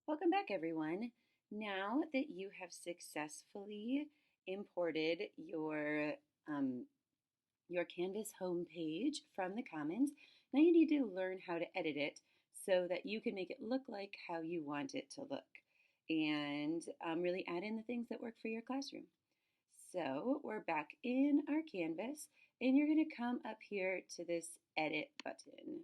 Welcome back, everyone. Now that you have successfully imported um, your Canvas homepage from the Commons, now you need to learn how to edit it so that you can make it look like how you want it to look and really add in the things that work for your classroom. So we're back in our Canvas and you're going to come up here to this Edit button.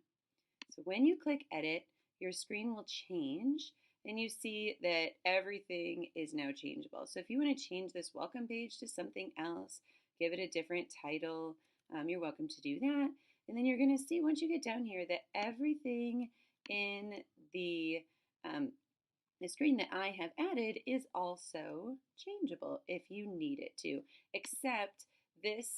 So when you click Edit, your screen will change and you see that everything is now changeable. So if you want to change this welcome page to something else, give it a different title, you're welcome to do that. And then you're going to see once you get down here that everything in the, um, the screen that I have added is also changeable if you need it to, except this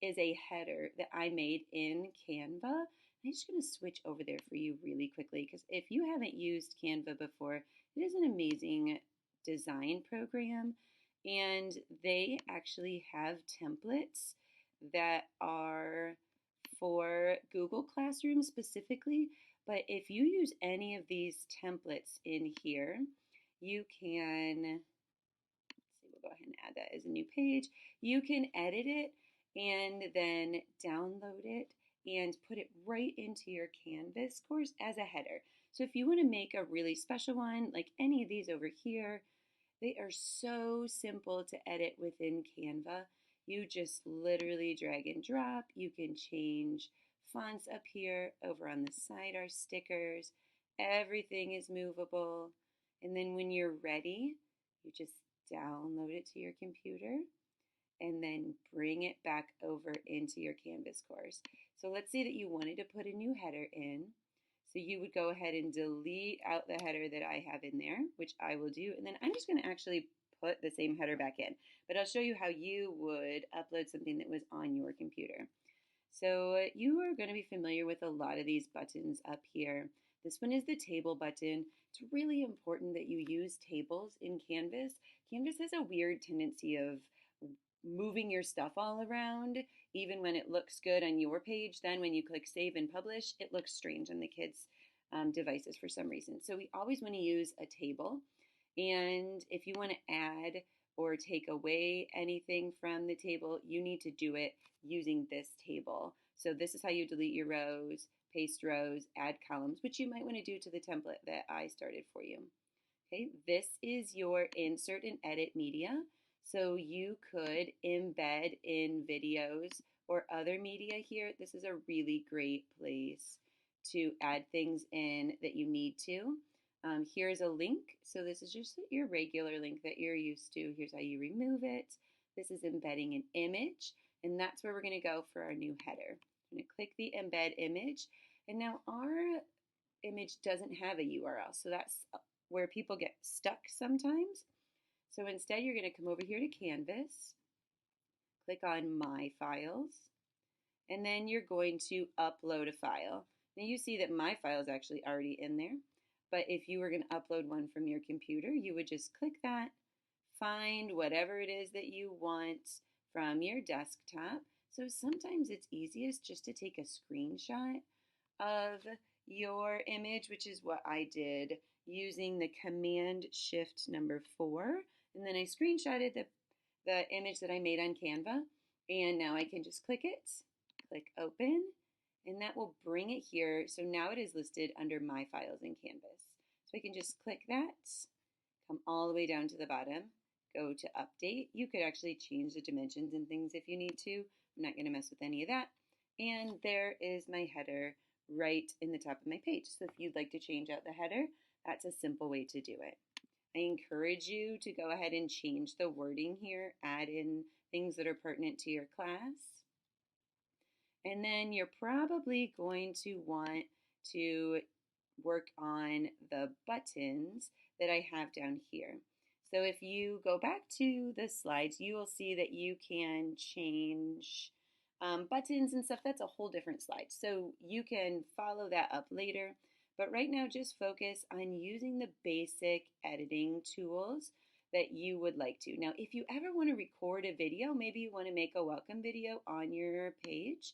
is a header that I made in Canva. I'm just going to switch over there for you really quickly because if you haven't used Canva before, it is an amazing design program and they actually have templates that are for Google Classroom specifically. But if you use any of these templates in here, you can, let's see, we'll go ahead and add that as a new page. You can edit it and then download it and put it right into your Canvas course as a header. So if you want to make a really special one, like any of these over here, they are so simple to edit within Canva. You just literally drag and drop. You can change fonts up here. Over on the side are stickers. Everything is movable. And then when you're ready, you just download it to your computer and then bring it back over into your Canvas course. So let's say that you wanted to put a new header in. So you would go ahead and delete out the header that I have in there, which I will do. And then I'm just going to actually put the same header back in. But I'll show you how you would upload something that was on your computer. So you are going to be familiar with a lot of these buttons up here. This one is the table button. It's really important that you use tables in Canvas. Canvas has a weird tendency of moving your stuff all around, even when it looks good on your page. Then when you click save and publish, it looks strange on the kids' devices for some reason. So we always want to use a table. And if you want to add or take away anything from the table, you need to do it using this table. So this is how you delete your rows, paste rows, add columns, which you might want to do to the template that I started for you. Okay, this is your insert and edit media. So you could embed in videos or other media here. This is a really great place to add things in that you need to. Here's a link. So this is just your regular link that you're used to. Here's how you remove it. This is embedding an image, and that's where we're going to go for our new header. I'm going to click the embed image, and now our image doesn't have a URL, so that's where people get stuck sometimes. So instead, you're going to come over here to Canvas, click on My Files, and then you're going to upload a file. Now you see that my file is actually already in there, but if you were going to upload one from your computer, you would just click that, find whatever it is that you want from your desktop. So sometimes it's easiest just to take a screenshot of your image, which is what I did using the Command Shift number 4. And then I screenshotted the image that I made on Canva. And now I can just click it, click open, and that will bring it here. So now it is listed under My Files in Canvas. So I can just click that, come all the way down to the bottom, go to update. You could actually change the dimensions and things if you need to. I'm not going to mess with any of that. And there is my header right in the top of my page. So if you'd like to change out the header, that's a simple way to do it. I encourage you to go ahead and change the wording here, add in things that are pertinent to your class. And then you're probably going to want to work on the buttons that I have down here. So if you go back to the slides, you will see that you can change buttons and stuff. That's a whole different slide. So you can follow that up later. But right now, just focus on using the basic editing tools that you would like to. Now, if you ever want to record a video, maybe you want to make a welcome video on your page,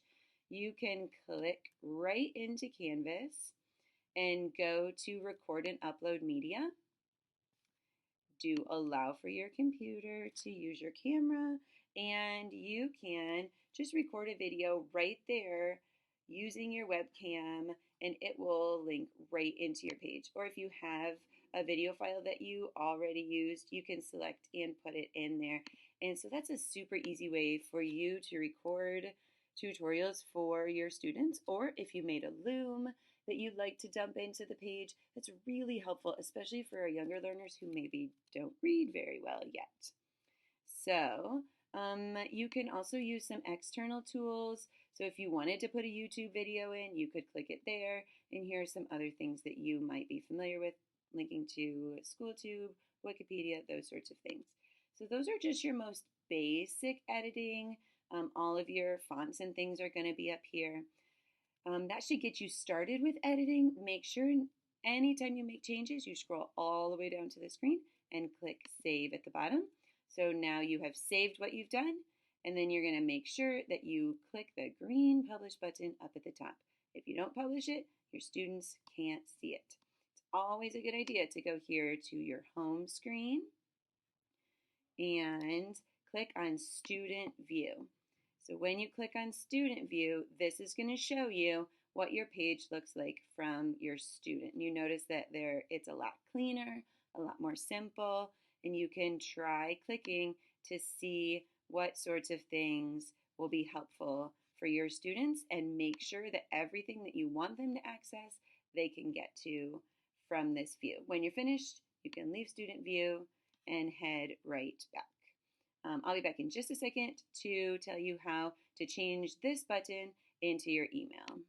you can click right into Canvas and go to record and upload media. do allow for your computer to use your camera, and you can just record a video right there using your webcam, and it will link right into your page. Or if you have a video file that you already used, you can select and put it in there. And so that's a super easy way for you to record tutorials for your students. Or if you made a loom that you'd like to dump into the page, that's really helpful, especially for our younger learners who maybe don't read very well yet. So you can also use some external tools. So if you wanted to put a YouTube video in, you could click it there. And here are some other things that you might be familiar with, linking to SchoolTube, Wikipedia, those sorts of things. So those are just your most basic editing. All of your fonts and things are going to be up here. That should get you started with editing. Make sure anytime you make changes, you scroll all the way down to the screen and click Save at the bottom. So now you have saved what you've done, and then you're going to make sure that you click the green Publish button up at the top. If you don't publish it, your students can't see it. It's always a good idea to go here to your home screen and click on Student View. So when you click on Student View, this is going to show you what your page looks like from your student. You notice that it's a lot cleaner, a lot more simple, and you can try clicking to see what sorts of things will be helpful for your students, and make sure that everything that you want them to access, they can get to from this view. When you're finished, you can leave Student View and head right back. I'll be back in just a second to tell you how to change this button into your email.